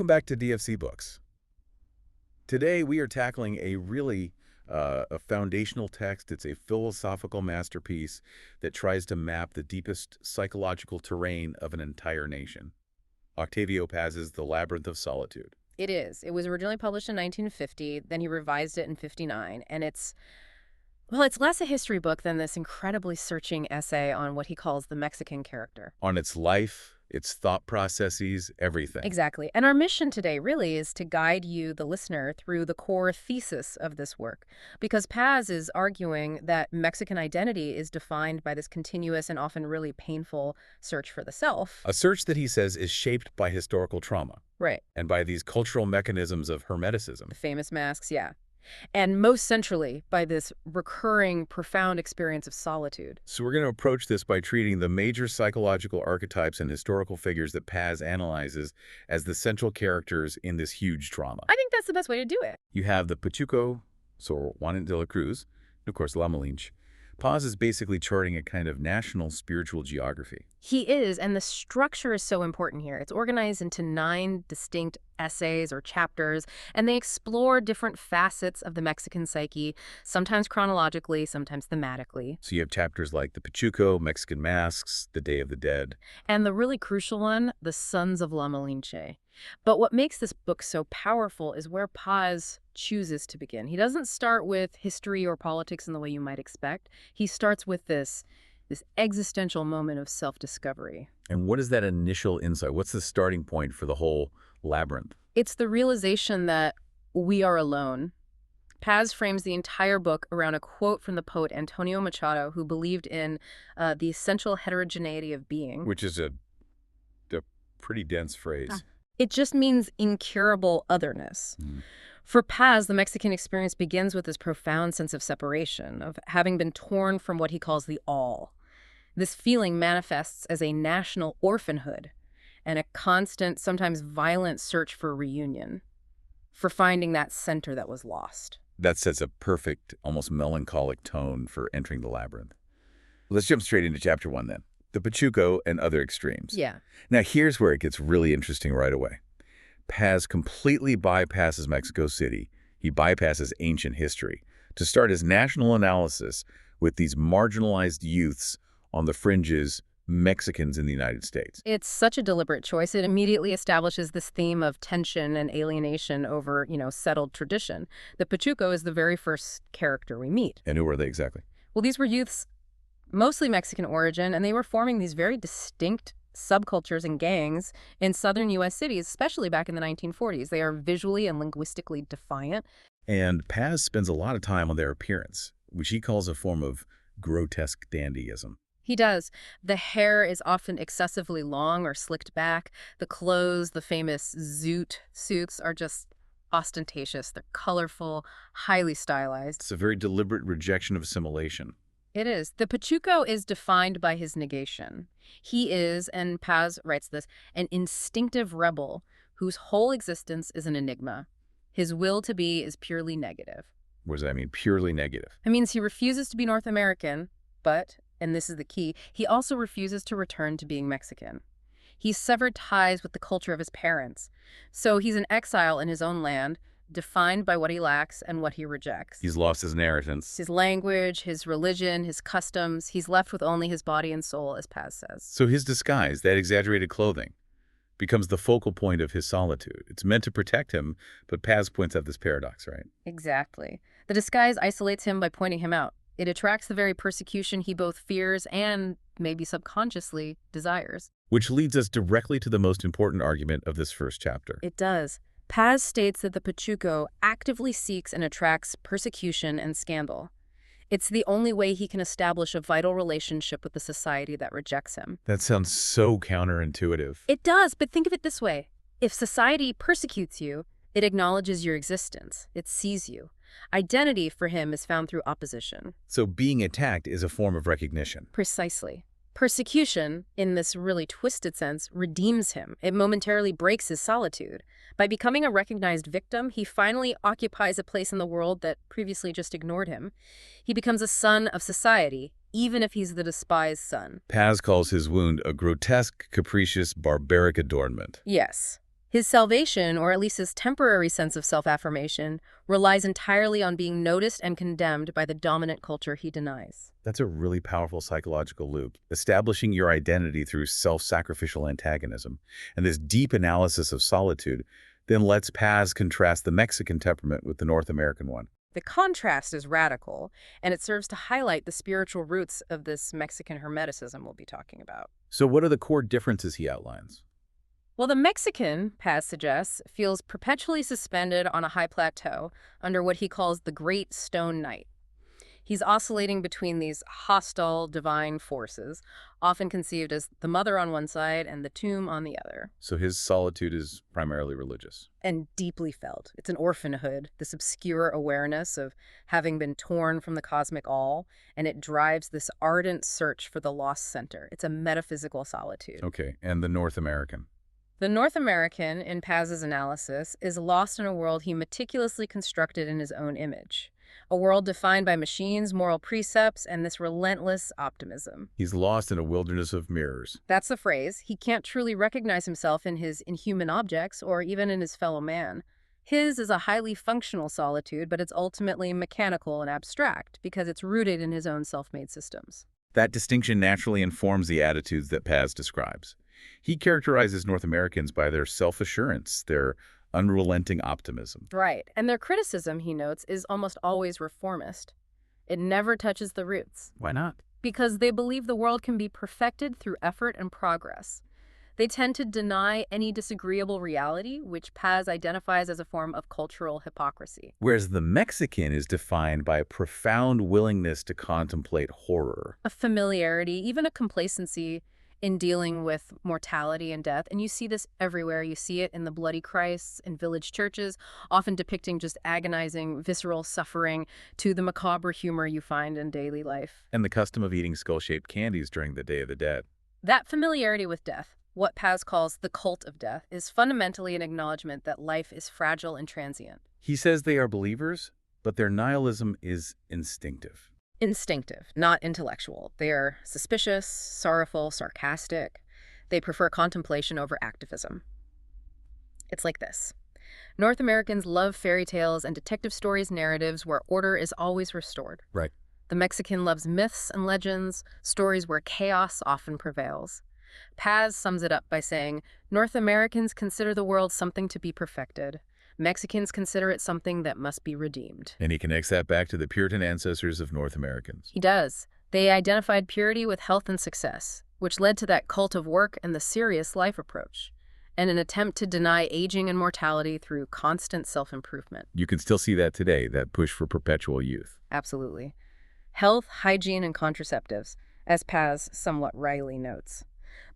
back to DFC Books. Today we are tackling a foundational text. It's a philosophical masterpiece that tries to map the deepest psychological terrain of an entire nation. Octavio Paz's The Labyrinth of Solitude. It is. It was originally published in 1950, then he revised it in 59, and it's less a history book than this incredibly searching essay on what he calls the Mexican character. On its life, its thought processes, everything. Exactly. And our mission today really is to guide you, the listener, through the core thesis of this work. Because Paz is arguing that Mexican identity is defined by this continuous and often really painful search for the self. A search that he says is shaped by historical trauma. Right. And by these cultural mechanisms of hermeticism. The famous masks, yeah. And most centrally, by this recurring, profound experience of solitude. So we're going to approach this by treating the major psychological archetypes and historical figures that Paz analyzes as the central characters in this huge trauma. I think that's the best way to do it. You have the Pachuco, so Juan de la Cruz, and of course La Malinche. Paz is basically charting a kind of national spiritual geography. He is, and the structure is so important here. It's organized into 9 distinct essays or chapters, and they explore different facets of the Mexican psyche, sometimes chronologically, sometimes thematically. So you have chapters like the Pachuco, Mexican Masks, the Day of the Dead. And the really crucial one, the Sons of La Malinche. But what makes this book so powerful is where Paz chooses to begin. He doesn't start with history or politics in the way you might expect. He starts with this existential moment of self-discovery. And what is that initial insight? What's the starting point for the whole labyrinth? It's the realization that we are alone. Paz frames the entire book around a quote from the poet Antonio Machado, who believed in the essential heterogeneity of being. Which is a pretty dense phrase. It just means incurable otherness. For Paz, the Mexican experience begins with this profound sense of separation, of having been torn from what he calls the all. This feeling manifests as a national orphanhood and a constant, sometimes violent search for reunion, for finding that center that was lost. That sets a perfect, almost melancholic tone for entering the labyrinth. Let's jump straight into chapter 1 then. The Pachuco and other extremes. Yeah. Now here's where it gets really interesting right away. Paz completely bypasses Mexico City. He bypasses ancient history to start his national analysis with these marginalized youths on the fringes, Mexicans in the United States. It's such a deliberate choice. It immediately establishes this theme of tension and alienation over, settled tradition. The Pachuco is the very first character we meet. And who are they exactly? Well, these were youths mostly Mexican origin, and they were forming these very distinct subcultures and gangs in southern U.S. cities, especially back in the 1940s. They are visually and linguistically defiant. And Paz spends a lot of time on their appearance, which he calls a form of grotesque dandyism. He does. The hair is often excessively long or slicked back. The clothes, the famous zoot suits, are just ostentatious. They're colorful, highly stylized. It's a very deliberate rejection of assimilation. It is. The Pachuco is defined by his negation. He is, and Paz writes this, an instinctive rebel whose whole existence is an enigma. His will to be is purely negative. What does that mean, purely negative? It means he refuses to be North American, but, and this is the key, he also refuses to return to being Mexican. He's severed ties with the culture of his parents. So he's an exile in his own land, defined by what he lacks and what he rejects. He's lost his inheritance. His language, his religion, his customs. He's left with only his body and soul, as Paz says. So his disguise, that exaggerated clothing, becomes the focal point of his solitude. It's meant to protect him, but Paz points out this paradox, right? Exactly. The disguise isolates him by pointing him out. It attracts the very persecution he both fears and, maybe subconsciously, desires. Which leads us directly to the most important argument of this first chapter. It does. Paz states that the Pachuco actively seeks and attracts persecution and scandal. It's the only way he can establish a vital relationship with the society that rejects him. That sounds so counterintuitive. It does, but think of it this way. If society persecutes you, it acknowledges your existence. It sees you. Identity for him is found through opposition. So being attacked is a form of recognition. Precisely. Persecution, in this really twisted sense, redeems him. It momentarily breaks his solitude. By becoming a recognized victim, he finally occupies a place in the world that previously just ignored him. He becomes a son of society, even if he's the despised son. Paz calls his wound a grotesque, capricious, barbaric adornment. Yes. His salvation, or at least his temporary sense of self-affirmation, relies entirely on being noticed and condemned by the dominant culture he denies. That's a really powerful psychological loop, establishing your identity through self-sacrificial antagonism. And this deep analysis of solitude then lets Paz contrast the Mexican temperament with the North American one. The contrast is radical, and it serves to highlight the spiritual roots of this Mexican Hermeticism we'll be talking about. So what are the core differences he outlines? Well, the Mexican, Paz suggests, feels perpetually suspended on a high plateau under what he calls the Great Stone Night. He's oscillating between these hostile divine forces, often conceived as the mother on one side and the tomb on the other. So his solitude is primarily religious. And deeply felt. It's an orphanhood, this obscure awareness of having been torn from the cosmic all, and it drives this ardent search for the lost center. It's a metaphysical solitude. Okay, and the North American? The North American, in Paz's analysis, is lost in a world he meticulously constructed in his own image. A world defined by machines, moral precepts, and this relentless optimism. He's lost in a wilderness of mirrors. That's the phrase. He can't truly recognize himself in his inhuman objects or even in his fellow man. His is a highly functional solitude, but it's ultimately mechanical and abstract because it's rooted in his own self-made systems. That distinction naturally informs the attitudes that Paz describes. He characterizes North Americans by their self-assurance, their unrelenting optimism. Right. And their criticism, he notes, is almost always reformist. It never touches the roots. Why not? Because they believe the world can be perfected through effort and progress. They tend to deny any disagreeable reality, which Paz identifies as a form of cultural hypocrisy. Whereas the Mexican is defined by a profound willingness to contemplate horror. A familiarity, even a complacency in dealing with mortality and death. And you see this everywhere. You see it in the bloody Christs, in village churches, often depicting just agonizing, visceral suffering, to the macabre humor you find in daily life. And the custom of eating skull-shaped candies during the Day of the Dead. That familiarity with death, what Paz calls the cult of death, is fundamentally an acknowledgement that life is fragile and transient. He says they are believers, but their nihilism is instinctive. Instinctive, not intellectual. They are suspicious, sorrowful, sarcastic. They prefer contemplation over activism. It's like this. North Americans love fairy tales and detective stories narratives where order is always restored. Right. The Mexican loves myths and legends, stories where chaos often prevails. Paz sums it up by saying, North Americans consider the world something to be perfected. Mexicans consider it something that must be redeemed. And he connects that back to the Puritan ancestors of North Americans. He does. They identified purity with health and success, which led to that cult of work and the serious life approach, and an attempt to deny aging and mortality through constant self-improvement. You can still see that today, that push for perpetual youth. Absolutely. Health, hygiene, and contraceptives, as Paz somewhat wryly notes.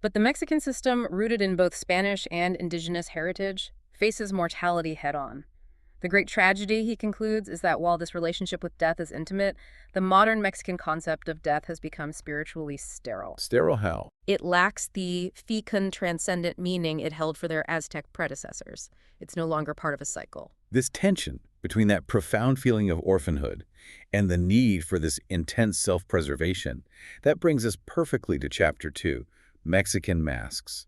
But the Mexican system, rooted in both Spanish and indigenous heritage, faces mortality head-on. The great tragedy, he concludes, is that while this relationship with death is intimate, the modern Mexican concept of death has become spiritually sterile. Sterile how? It lacks the fecund, transcendent meaning it held for their Aztec predecessors. It's no longer part of a cycle. This tension between that profound feeling of orphanhood and the need for this intense self-preservation, that brings us perfectly to Chapter 2, Mexican Masks.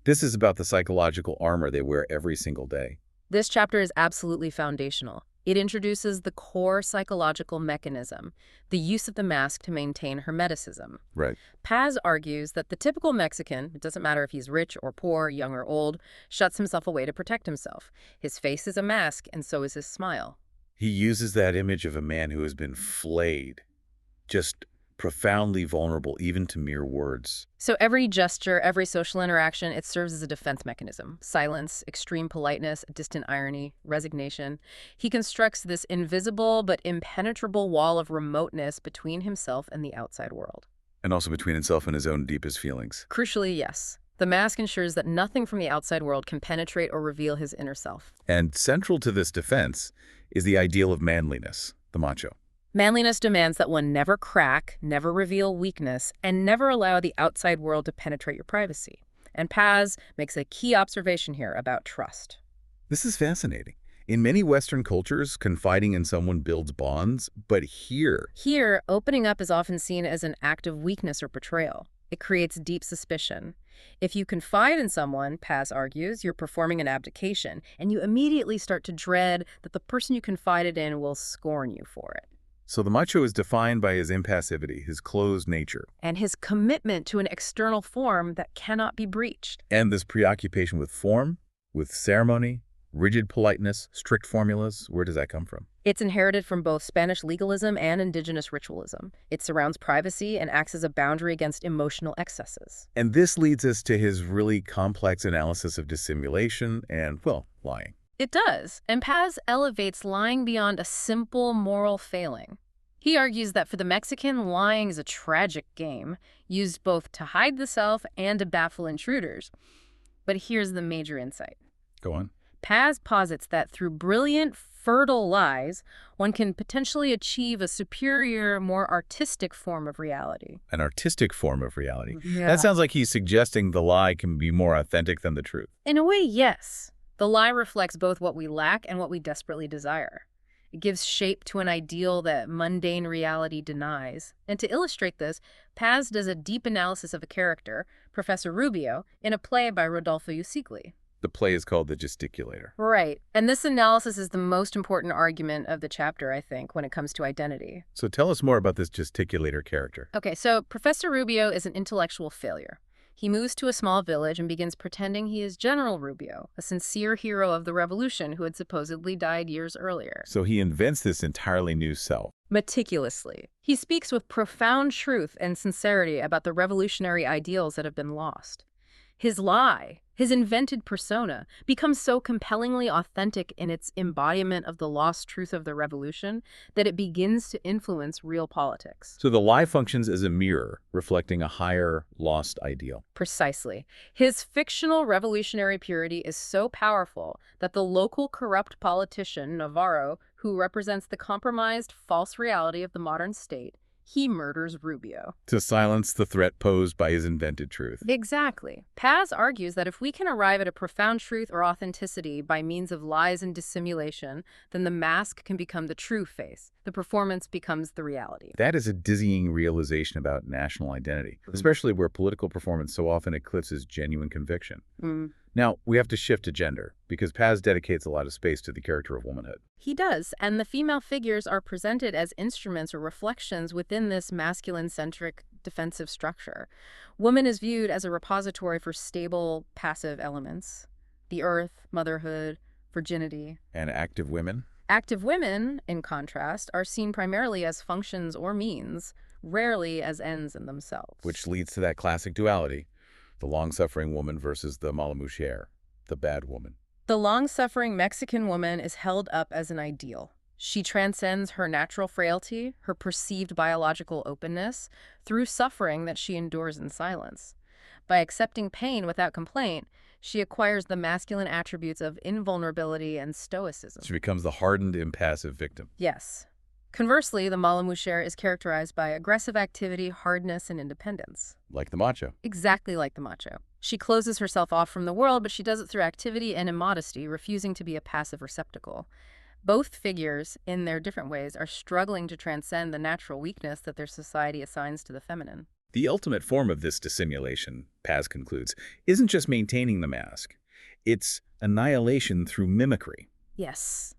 This is about the psychological armor they wear every single day. This chapter is absolutely foundational. It introduces the core psychological mechanism, the use of the mask to maintain hermeticism. Right. Paz argues that the typical Mexican, it doesn't matter if he's rich or poor, young or old, shuts himself away to protect himself. His face is a mask, and so is his smile. He uses that image of a man who has been flayed, just profoundly vulnerable even to mere words. So every gesture, every social interaction, it serves as a defense mechanism. Silence, extreme politeness, distant irony, resignation. He constructs this invisible but impenetrable wall of remoteness between himself and the outside world. And also between himself and his own deepest feelings. Crucially, yes. The mask ensures that nothing from the outside world can penetrate or reveal his inner self. And central to this defense is the ideal of manliness, the macho. Manliness demands that one never crack, never reveal weakness, and never allow the outside world to penetrate your privacy. And Paz makes a key observation here about trust. This is fascinating. In many Western cultures, confiding in someone builds bonds, but here, Here, opening up is often seen as an act of weakness or betrayal. It creates deep suspicion. If you confide in someone, Paz argues, you're performing an abdication, and you immediately start to dread that the person you confided in will scorn you for it. So the macho is defined by his impassivity, his closed nature, And his commitment to an external form that cannot be breached. and this preoccupation with form, with ceremony, rigid politeness, strict formulas. Where does that come from? It's inherited from both Spanish legalism and indigenous ritualism. It surrounds privacy and acts as a boundary against emotional excesses. And this leads us to his really complex analysis of dissimulation and, well, lying. It does, and Paz elevates lying beyond a simple moral failing. He argues that for the Mexican, lying is a tragic game, used both to hide the self and to baffle intruders. But here's the major insight. Go on. Paz posits that through brilliant, fertile lies, one can potentially achieve a superior, more artistic form of reality. An artistic form of reality. Yeah. That sounds like he's suggesting the lie can be more authentic than the truth. In a way, yes. The lie reflects both what we lack and what we desperately desire. It gives shape to an ideal that mundane reality denies. And to illustrate this, Paz does a deep analysis of a character, Professor Rubio, in a play by Rodolfo Usigli. The play is called The Gesticulator. Right. And this analysis is the most important argument of the chapter, I think, when it comes to identity. So tell us more about this gesticulator character. Okay, so Professor Rubio is an intellectual failure. He moves to a small village and begins pretending he is General Rubio, a sincere hero of the revolution who had supposedly died years earlier. So he invents this entirely new self. Meticulously. He speaks with profound truth and sincerity about the revolutionary ideals that have been lost. His lie, his invented persona, becomes so compellingly authentic in its embodiment of the lost truth of the revolution that it begins to influence real politics. So the lie functions as a mirror, reflecting a higher, lost ideal. Precisely. His fictional revolutionary purity is so powerful that the local corrupt politician, Navarro, who represents the compromised false reality of the modern state, he murders Rubio. To silence the threat posed by his invented truth. Exactly. Paz argues that if we can arrive at a profound truth or authenticity by means of lies and dissimulation, then the mask can become the true face. The performance becomes the reality. That is a dizzying realization about national identity, especially where political performance so often eclipses genuine conviction. Now, we have to shift to gender, because Paz dedicates a lot of space to the character of womanhood. He does, and the female figures are presented as instruments or reflections within this masculine-centric defensive structure. Woman is viewed as a repository for stable, passive elements. The earth, motherhood, virginity. And active women? Active women, in contrast, are seen primarily as functions or means, rarely as ends in themselves. Which leads to that classic duality, the long-suffering woman versus the mala mujer, the bad woman. The long-suffering Mexican woman is held up as an ideal. She transcends her natural frailty, her perceived biological openness, through suffering that she endures in silence. By accepting pain without complaint, she acquires the masculine attributes of invulnerability and stoicism. She becomes the hardened, impassive victim. Yes. Conversely, the mala mujer is characterized by aggressive activity, hardness, and independence. Like the macho. Exactly like the macho. She closes herself off from the world, but she does it through activity and immodesty, refusing to be a passive receptacle. Both figures, in their different ways, are struggling to transcend the natural weakness that their society assigns to the feminine. The ultimate form of this dissimulation, Paz concludes, isn't just maintaining the mask. It's annihilation through mimicry. Yes.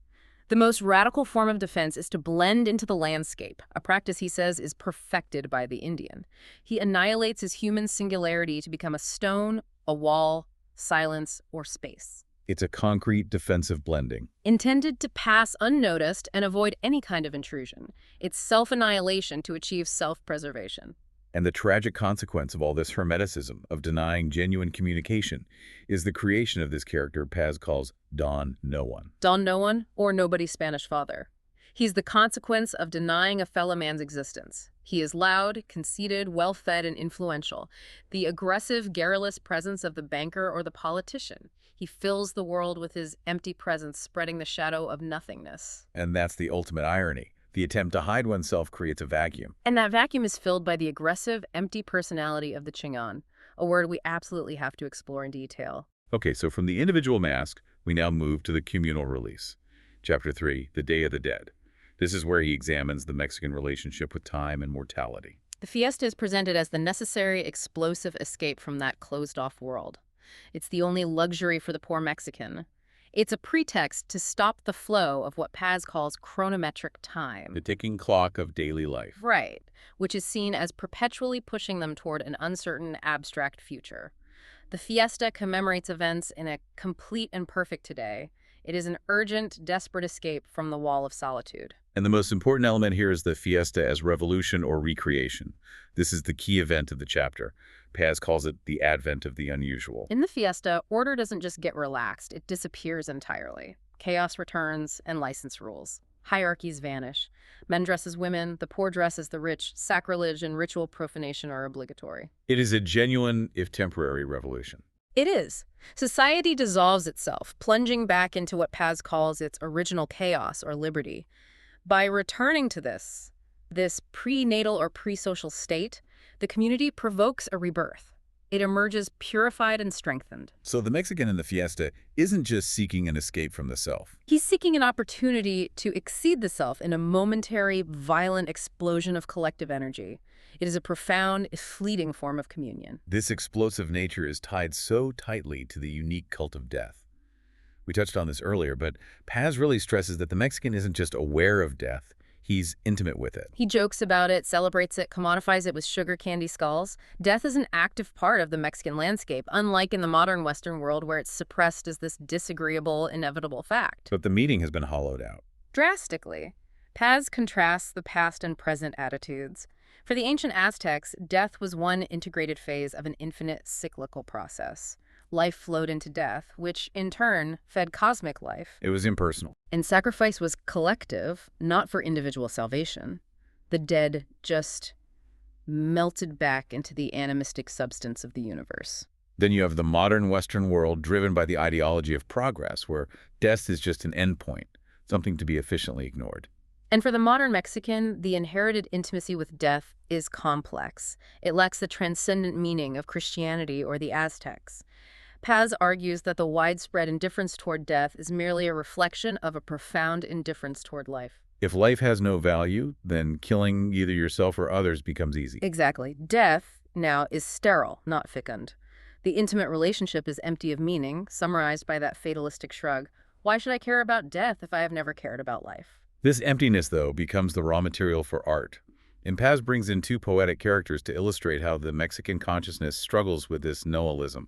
The most radical form of defense is to blend into the landscape, a practice he says is perfected by the Indian. He annihilates his human singularity to become a stone, a wall, silence, or space. It's a concrete defensive blending. Intended to pass unnoticed and avoid any kind of intrusion. It's self-annihilation to achieve self-preservation. And the tragic consequence of all this hermeticism, of denying genuine communication, is the creation of this character Paz calls Don No One. Don No One, or Nobody's Spanish Father. He's the consequence of denying a fellow man's existence. He is loud, conceited, well-fed, and influential. The aggressive, garrulous presence of the banker or the politician. He fills the world with his empty presence, spreading the shadow of nothingness. And that's the ultimate irony. The attempt to hide oneself creates a vacuum. And that vacuum is filled by the aggressive, empty personality of the Chingon, a word we absolutely have to explore in detail. Okay, so from the individual mask, we now move to the communal release. Chapter 3, The Day of the Dead. This is where he examines the Mexican relationship with time and mortality. The fiesta is presented as the necessary, explosive escape from that closed-off world. It's the only luxury for the poor Mexican. It's a pretext to stop the flow of what Paz calls chronometric time. The ticking clock of daily life. Right, which is seen as perpetually pushing them toward an uncertain, abstract future. The fiesta commemorates events in a complete and perfect today. It is an urgent, desperate escape from the wall of solitude. And the most important element here is the fiesta as revolution or recreation. This is the key event of the chapter. Paz calls it the advent of the unusual. In the fiesta, order doesn't just get relaxed, it disappears entirely. Chaos returns and license rules. Hierarchies vanish. Men dress as women, the poor dress as the rich, sacrilege and ritual profanation are obligatory. It is a genuine, if temporary, revolution. It is. Society dissolves itself, plunging back into what Paz calls its original chaos or liberty. By returning to this prenatal or pre-social state, the community provokes a rebirth. It emerges purified and strengthened. So the Mexican in the fiesta isn't just seeking an escape from the self. He's seeking an opportunity to exceed the self in a momentary, violent explosion of collective energy. It is a profound, fleeting form of communion. This explosive nature is tied so tightly to the unique cult of death. We touched on this earlier, but Paz really stresses that the Mexican isn't just aware of death, he's intimate with it. He jokes about it, celebrates it, commodifies it with sugar candy skulls. Death is an active part of the Mexican landscape, unlike in the modern Western world where it's suppressed as this disagreeable, inevitable fact. But the meaning has been hollowed out. Drastically, Paz contrasts the past and present attitudes. For the ancient Aztecs, death was one integrated phase of an infinite cyclical process. Life flowed into death, which, in turn, fed cosmic life. It was impersonal. And sacrifice was collective, not for individual salvation. The dead just melted back into the animistic substance of the universe. Then you have the modern Western world driven by the ideology of progress, where death is just an endpoint, something to be efficiently ignored. And for the modern Mexican, the inherited intimacy with death is complex. It lacks the transcendent meaning of Christianity or the Aztecs. Paz argues that the widespread indifference toward death is merely a reflection of a profound indifference toward life. If life has no value, then killing either yourself or others becomes easy. Exactly. Death, now, is sterile, not fecund. The intimate relationship is empty of meaning, summarized by that fatalistic shrug. Why should I care about death if I have never cared about life? This emptiness, though, becomes the raw material for art. And Paz brings in two poetic characters to illustrate how the Mexican consciousness struggles with this noalism.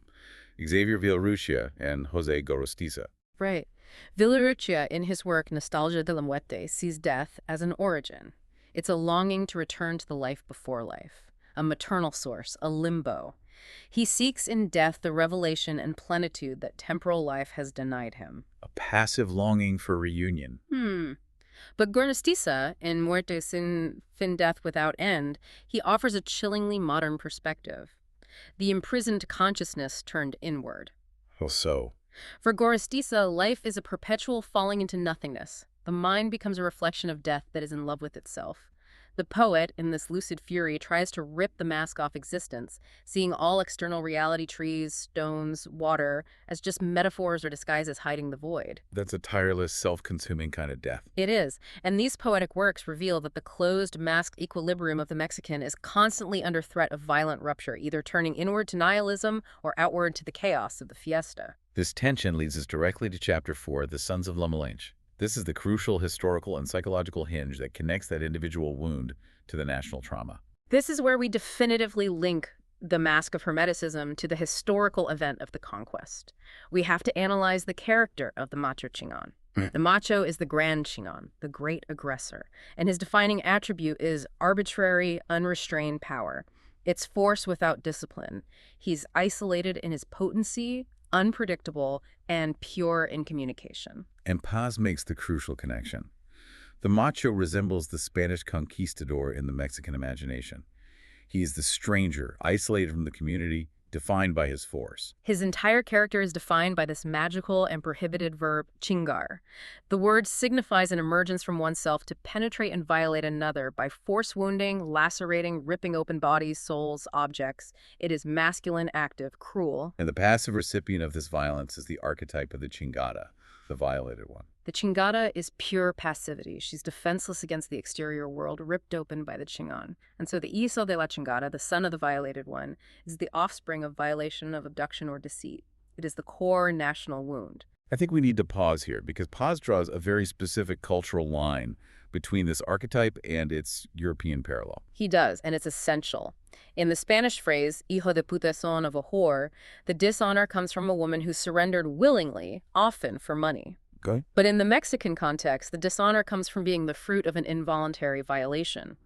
Xavier Villarrutia and Jose Gorostiza. Right. Villarrutia, in his work Nostalgia de la Muerte, sees death as an origin. It's a longing to return to the life before life, a maternal source, a limbo. He seeks in death the revelation and plenitude that temporal life has denied him. A passive longing for reunion. But Gorostiza, in Muerte sin fin, Death Without End, he offers a chillingly modern perspective. The imprisoned consciousness turned inward. How so? For Gorostiza, life is a perpetual falling into nothingness. The mind becomes a reflection of death that is in love with itself. The poet, in this lucid fury, tries to rip the mask off existence, seeing all external reality, trees, stones, water, as just metaphors or disguises hiding the void. That's a tireless, self-consuming kind of death. It is, and these poetic works reveal that the closed, masked equilibrium of the Mexican is constantly under threat of violent rupture, either turning inward to nihilism or outward to the chaos of the fiesta. This tension leads us directly to Chapter 4, The Sons of La Malinche. This is the crucial historical and psychological hinge that connects that individual wound to the national trauma. This is where we definitively link the mask of Hermeticism to the historical event of the conquest. We have to analyze the character of the macho Chingon. The macho is the grand Chingon, the great aggressor, and his defining attribute is arbitrary, unrestrained power. It's force without discipline. He's isolated in his potency, unpredictable, and pure in communication. And Paz makes the crucial connection. The macho resembles the Spanish conquistador in the Mexican imagination. He is the stranger, isolated from the community, defined by his force. His entire character is defined by this magical and prohibited verb, chingar. The word signifies an emergence from oneself to penetrate and violate another by force wounding, lacerating, ripping open bodies, souls, objects. It is masculine, active, cruel. And the passive recipient of this violence is the archetype of the chingada, the violated one. The Chingada is pure passivity. She's defenseless against the exterior world, ripped open by the Chingon. And so the Hijo de la Chingada, the son of the violated one, is the offspring of violation, of abduction, or deceit. It is the core national wound. I think we need to pause here because Paz draws a very specific cultural line between this archetype and its European parallel. He does, and it's essential. In the Spanish phrase, hijo de puta son of a whore, the dishonor comes from a woman who surrendered willingly, often for money. Okay. But in the Mexican context, the dishonor comes from being the fruit of an involuntary violation.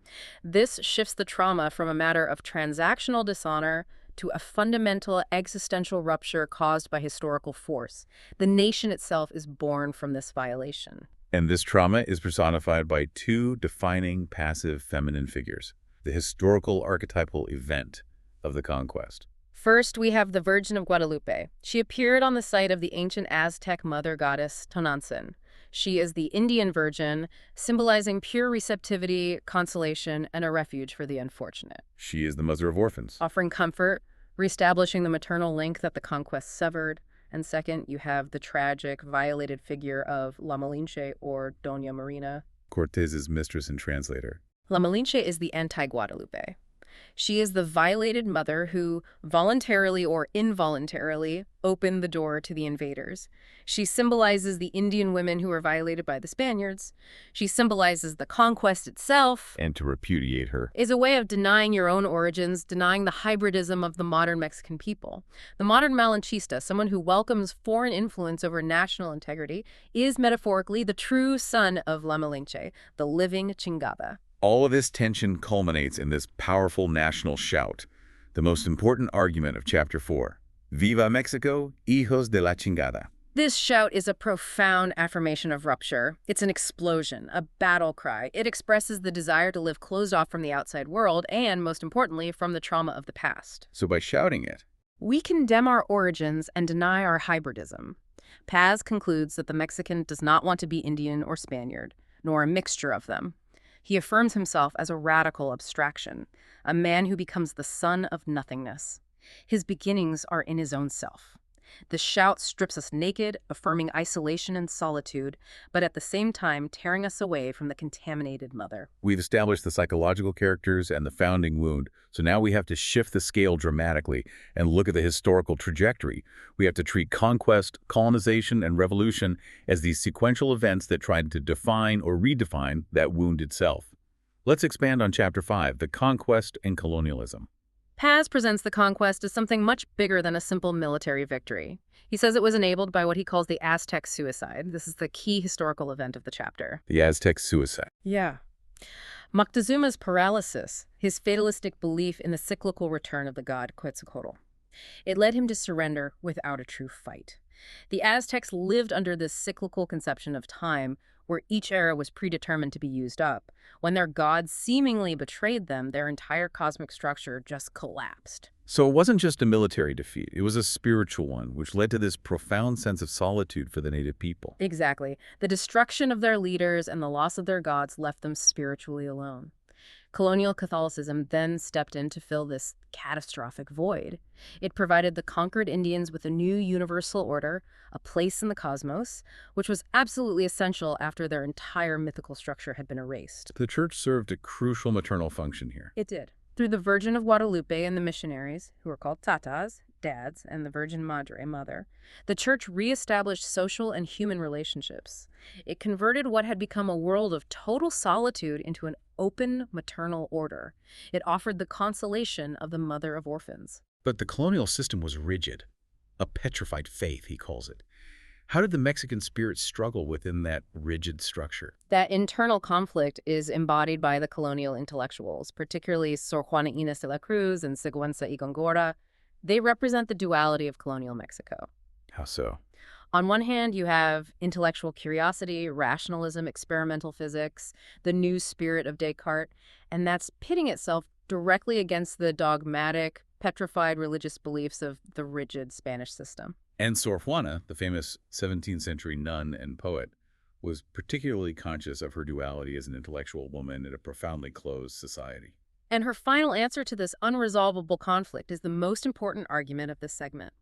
This shifts the trauma from a matter of transactional dishonor to a fundamental existential rupture caused by historical force. The nation itself is born from this violation. And this trauma is personified by two defining passive feminine figures, the historical archetypal event of the conquest. First, we have the Virgin of Guadalupe. She appeared on the site of the ancient Aztec mother goddess Tonantzin. She is the Indian Virgin, symbolizing pure receptivity, consolation, and a refuge for the unfortunate. She is the mother of orphans. Offering comfort, reestablishing the maternal link that the conquest severed. And second, you have the tragic, violated figure of La Malinche, or Doña Marina. Cortez's mistress and translator. La Malinche is the anti-Guadalupe. She is the violated mother who, voluntarily or involuntarily, opened the door to the invaders. She symbolizes the Indian women who were violated by the Spaniards. She symbolizes the conquest itself. And to repudiate her Is a way of denying your own origins, denying the hybridism of the modern Mexican people. The modern Malinchista, someone who welcomes foreign influence over national integrity, is metaphorically the true son of La Malinche, the living Chingada. All of this tension culminates in this powerful national shout, the most important argument of Chapter 4. Viva Mexico, hijos de la chingada. This shout is a profound affirmation of rupture. It's an explosion, a battle cry. It expresses the desire to live closed off from the outside world and, most importantly, from the trauma of the past. So by shouting it, We condemn our origins and deny our hybridism. Paz concludes that the Mexican does not want to be Indian or Spaniard, nor a mixture of them. He affirms himself as a radical abstraction, a man who becomes the son of nothingness. His beginnings are in his own self. The shout strips us naked, affirming isolation and solitude, but at the same time tearing us away from the contaminated mother. we've established the psychological characters and the founding wound, so now we have to shift the scale dramatically and look at the historical trajectory. We have to treat conquest, colonization, and revolution as these sequential events that tried to define or redefine that wound itself. Let's expand on Chapter 5, the conquest and colonialism. Paz presents the conquest as something much bigger than a simple military victory. He says it was enabled by what he calls the Aztec suicide. This is the key historical event of the chapter. The Aztec suicide. Yeah. Moctezuma's paralysis, his fatalistic belief in the cyclical return of the god Quetzalcoatl. It led him to surrender without a true fight. The Aztecs lived under this cyclical conception of time where each era was predetermined to be used up. When their gods seemingly betrayed them, their entire cosmic structure just collapsed. So it wasn't just a military defeat, it was a spiritual one, which led to this profound sense of solitude for the native people. Exactly. The destruction of their leaders and the loss of their gods left them spiritually alone. Colonial Catholicism then stepped in to fill this catastrophic void. It provided the conquered Indians with a new universal order, a place in the cosmos, which was absolutely essential after their entire mythical structure had been erased. The church served a crucial maternal function here. It did. Through the Virgin of Guadalupe and the missionaries, who were called tatas, dads, and the Virgin Madre, mother, the church reestablished social and human relationships. It converted what had become a world of total solitude into an open maternal order. It offered the consolation of the mother of orphans. But the colonial system was rigid, a petrified faith, he calls it. How did the Mexican spirit struggle within that rigid structure? That internal conflict is embodied by the colonial intellectuals, particularly Sor Juana Inés de la Cruz and Sigüenza y Góngora. They represent the duality of colonial Mexico. How so? On one hand, you have intellectual curiosity, rationalism, experimental physics, the new spirit of Descartes, and that's pitting itself directly against the dogmatic, petrified religious beliefs of the rigid Spanish system. And Sor Juana, the famous 17th century nun and poet, was particularly conscious of her duality as an intellectual woman in a profoundly closed society. And her final answer to this unresolvable conflict is the most important argument of this segment.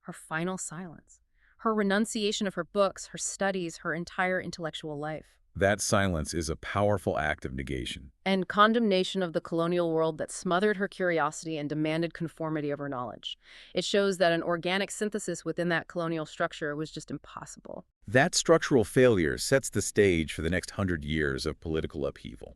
Her final silence. her renunciation of her books, her studies, her entire intellectual life. That silence is a powerful act of negation. And condemnation of the colonial world that smothered her curiosity and demanded conformity of her knowledge. It shows that an organic synthesis within that colonial structure was just impossible. That structural failure sets the stage for the next 100 years of political upheaval.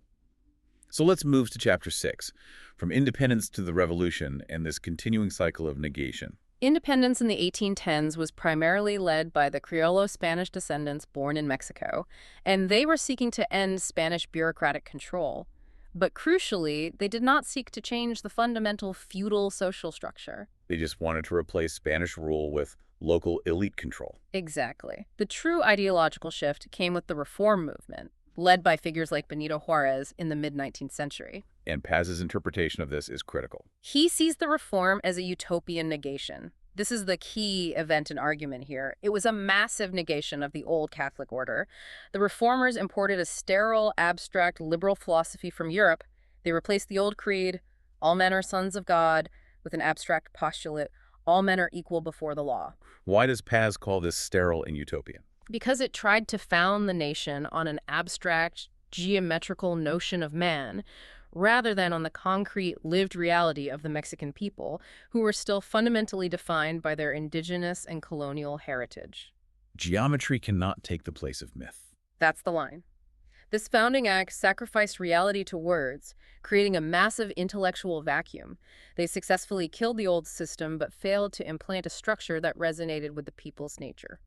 So let's move to Chapter 6, from independence to the revolution and this continuing cycle of negation. Independence in the 1810s was primarily led by the Criollo Spanish descendants born in Mexico, and they were seeking to end Spanish bureaucratic control. But crucially, they did not seek to change the fundamental feudal social structure. They just wanted to replace Spanish rule with local elite control. Exactly. The true ideological shift came with the reform movement, led by figures like Benito Juarez in the mid-19th century. And Paz's interpretation of this is critical. He sees the reform as a utopian negation. This is the key event and argument here. It was a massive negation of the old Catholic order. The reformers imported a sterile, abstract, liberal philosophy from Europe. They replaced the old creed, all men are sons of God, with an abstract postulate, all men are equal before the law. Why does Paz call this sterile and utopian? Because it tried to found the nation on an abstract, geometrical notion of man, rather than on the concrete, lived reality of the Mexican people, who were still fundamentally defined by their indigenous and colonial heritage. Geometry cannot take the place of myth. That's the line. This founding act sacrificed reality to words, creating a massive intellectual vacuum. They successfully killed the old system, but failed to implant a structure that resonated with the people's nature.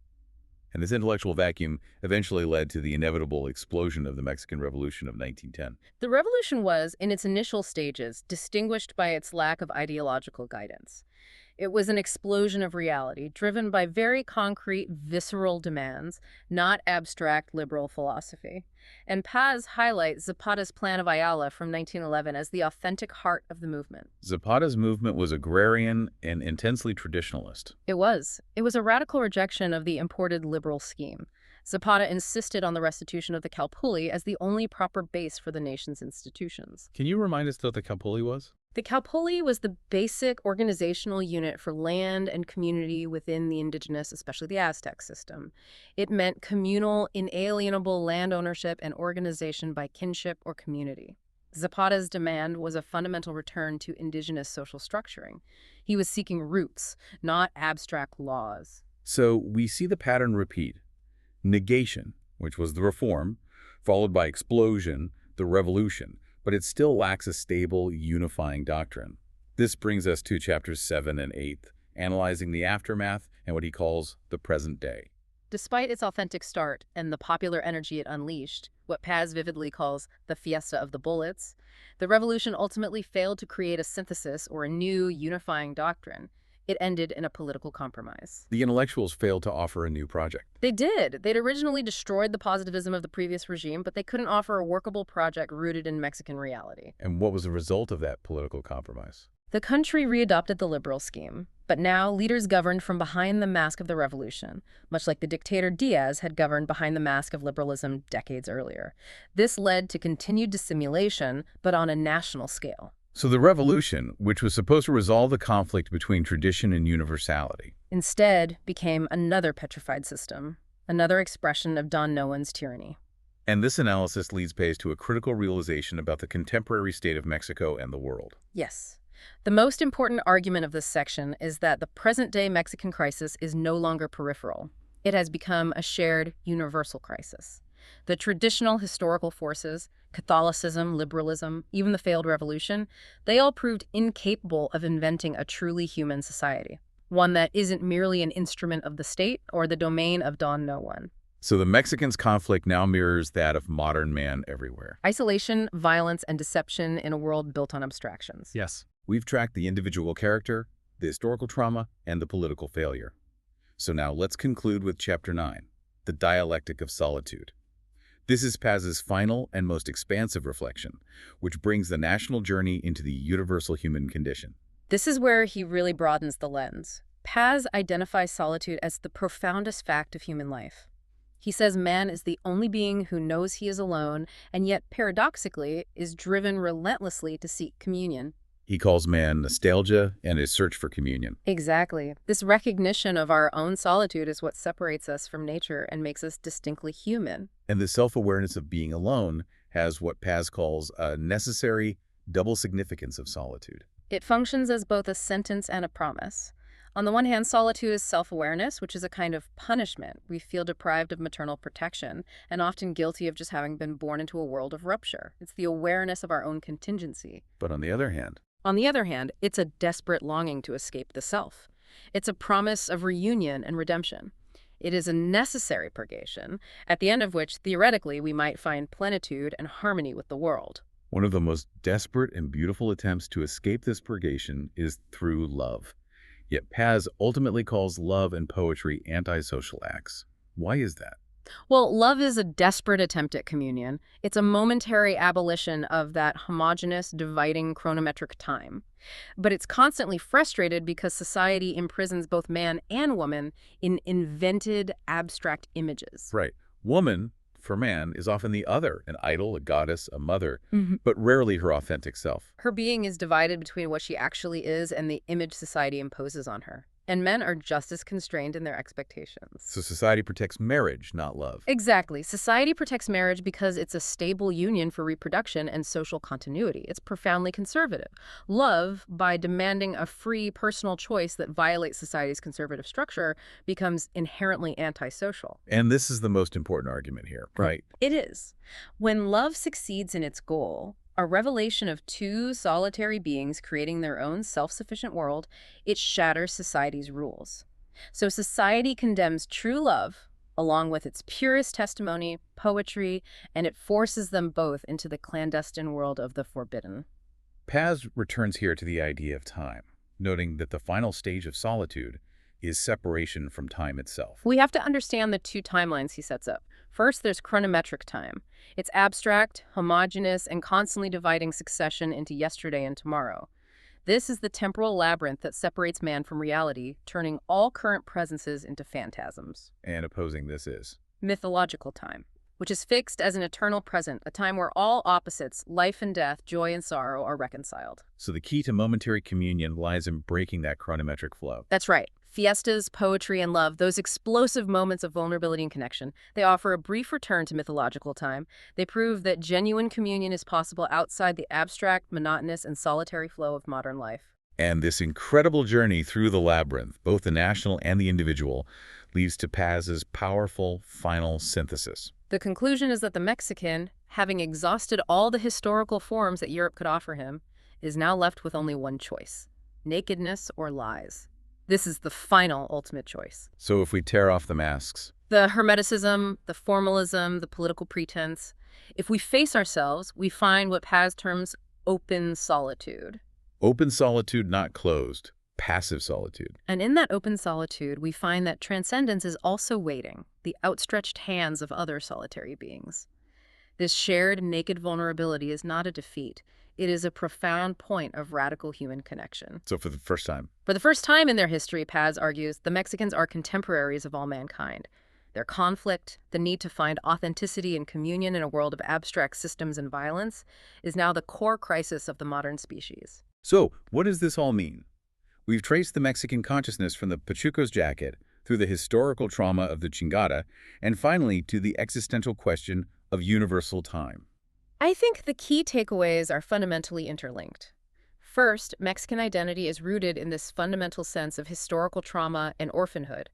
And this intellectual vacuum eventually led to the inevitable explosion of the Mexican Revolution of 1910. The revolution was, in its initial stages, distinguished by its lack of ideological guidance. It was an explosion of reality, driven by very concrete, visceral demands, not abstract liberal philosophy. And Paz highlights Zapata's Plan of Ayala from 1911 as the authentic heart of the movement. Zapata's movement was agrarian and intensely traditionalist. It was. It was a radical rejection of the imported liberal scheme. Zapata insisted on the restitution of the Calpulli as the only proper base for the nation's institutions. Can you remind us what the Calpulli was? The Calpulli was the basic organizational unit for land and community within the indigenous, especially the Aztec system. It meant communal, inalienable land ownership and organization by kinship or community. Zapata's demand was a fundamental return to indigenous social structuring. He was seeking roots, not abstract laws. So we see the pattern repeat. Negation, which was the reform, followed by explosion, the revolution, but it still lacks a stable, unifying doctrine. This brings us to chapters 7 and 8, analyzing the aftermath and what he calls the present day. Despite its authentic start and the popular energy it unleashed, what Paz vividly calls the fiesta of the bullets, the revolution ultimately failed to create a synthesis or a new, unifying doctrine. It ended in a political compromise. The intellectuals failed to offer a new project. They did. They'd originally destroyed the positivism of the previous regime, but they couldn't offer a workable project rooted in Mexican reality. And what was the result of that political compromise? The country readopted the liberal scheme, but now leaders governed from behind the mask of the revolution, much like the dictator Diaz had governed behind the mask of liberalism decades earlier. This led to continued dissimulation, but on a national scale. So the revolution, which was supposed to resolve the conflict between tradition and universality, instead became another petrified system, another expression of Don Noan's tyranny. And this analysis leads Paz to a critical realization about the contemporary state of Mexico and the world. Yes. The most important argument of this section is that the present-day Mexican crisis is no longer peripheral. It has become a shared, universal crisis. The traditional historical forces, Catholicism, liberalism, even the failed revolution, they all proved incapable of inventing a truly human society, one that isn't merely an instrument of the state or the domain of Don No One. So the Mexicans' conflict now mirrors that of modern man everywhere. Isolation, violence, and deception in a world built on abstractions. Yes. We've tracked the individual character, the historical trauma, and the political failure. So now let's conclude with Chapter 9, the dialectic of solitude. This is Paz's final and most expansive reflection, which brings the national journey into the universal human condition. This is where he really broadens the lens. Paz identifies solitude as the profoundest fact of human life. He says man is the only being who knows he is alone, and yet, paradoxically, is driven relentlessly to seek communion. He calls man nostalgia and his search for communion. Exactly. This recognition of our own solitude is what separates us from nature and makes us distinctly human. And the self-awareness of being alone has what Paz calls a necessary double significance of solitude. It functions as both a sentence and a promise. On the one hand, solitude is self-awareness, which is a kind of punishment. We feel deprived of maternal protection and often guilty of just having been born into a world of rupture. It's the awareness of our own contingency. But on the other hand, It's a desperate longing to escape the self. It's a promise of reunion and redemption. It is a necessary purgation, at the end of which, theoretically, we might find plenitude and harmony with the world. one of the most desperate and beautiful attempts to escape this purgation is through love. Yet Paz ultimately calls love and poetry antisocial acts. Why is that? Well, love is a desperate attempt at communion. It's a momentary abolition of that homogeneous, dividing chronometric time. But it's constantly frustrated because society imprisons both man and woman in invented, abstract images. Right. Woman, for man, is often the other, an idol, a goddess, a mother, Mhm. but rarely her authentic self. Her being is divided between what she actually is and the image society imposes on her. And men are just as constrained in their expectations. So society protects marriage, not love. Exactly. Society protects marriage because it's a stable union for reproduction and social continuity. It's profoundly conservative. Love, by demanding a free personal choice that violates society's conservative structure, becomes inherently antisocial. And this is the most important argument here, right? It is. When love succeeds in its goal, a revelation of two solitary beings creating their own self-sufficient world, it shatters society's rules. So society condemns true love, along with its purest testimony, poetry, and it forces them both into the clandestine world of the forbidden. Paz returns here to the idea of time, noting that the final stage of solitude is separation from time itself. We have to understand the two timelines he sets up. First, there's chronometric time. It's abstract, homogeneous, and constantly dividing succession into yesterday and tomorrow. This is the temporal labyrinth that separates man from reality, turning all current presences into phantasms. And opposing this is Mythological time, which is fixed as an eternal present, a time where all opposites, life and death, joy and sorrow, are reconciled. so the key to momentary communion lies in breaking that chronometric flow. That's right. Fiestas, poetry, and love, those explosive moments of vulnerability and connection, they offer a brief return to mythological time. They prove that genuine communion is possible outside the abstract, monotonous, and solitary flow of modern life. And this incredible journey through the labyrinth, both the national and the individual, leads to Paz's powerful final synthesis. The conclusion is that the Mexican, having exhausted all the historical forms that Europe could offer him, is now left with only one choice: nakedness or lies. This is the final ultimate choice. So if we tear off the masks, The hermeticism, the formalism, the political pretense. If we face ourselves, we find what Paz terms open solitude. open solitude, not closed, passive solitude. And in that open solitude, we find that transcendence is also waiting, the outstretched hands of other solitary beings. This shared naked vulnerability is not a defeat. It is a profound point of radical human connection. So for the first time, For the first time in their history, Paz argues, the Mexicans are contemporaries of all mankind. Their conflict, the need to find authenticity and communion in a world of abstract systems and violence, is now the core crisis of the modern species. so what does this all mean? We've traced the Mexican consciousness from the Pachuco's jacket through the historical trauma of the Chingada, and finally to the existential question of universal time. I think the key takeaways are fundamentally interlinked. First, Mexican identity is rooted in this fundamental sense of historical trauma and orphanhood,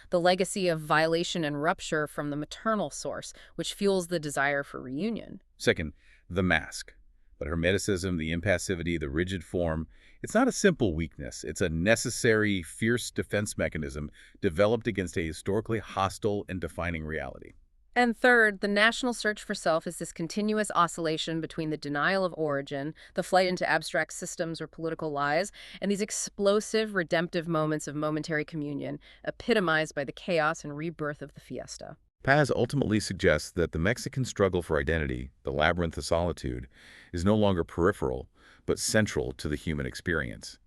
the legacy of violation and rupture from the maternal source, which fuels the desire for reunion. Second, the mask. The hermeticism, the impassivity, the rigid form, it's not a simple weakness. It's a necessary, fierce defense mechanism developed against a historically hostile and defining reality. And third, the national search for self is this continuous oscillation between the denial of origin, the flight into abstract systems or political lies, and these explosive, redemptive moments of momentary communion, epitomized by the chaos and rebirth of the fiesta. Paz ultimately suggests that the Mexican struggle for identity, the labyrinth of solitude, is no longer peripheral, but central to the human experience.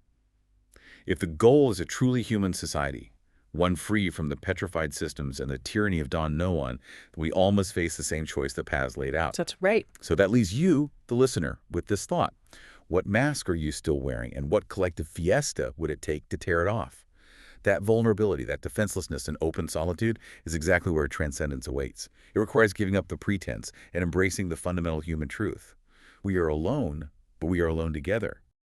If the goal is a truly human society, one free from the petrified systems and the tyranny of Don No One, we all must face the same choice that Paz laid out. That's right. So that leaves you, the listener, with this thought. What mask are you still wearing, and what collective fiesta would it take to tear it off? That vulnerability, that defenselessness in open solitude is exactly where transcendence awaits. It requires giving up the pretense and embracing the fundamental human truth. We are alone, but we are alone together.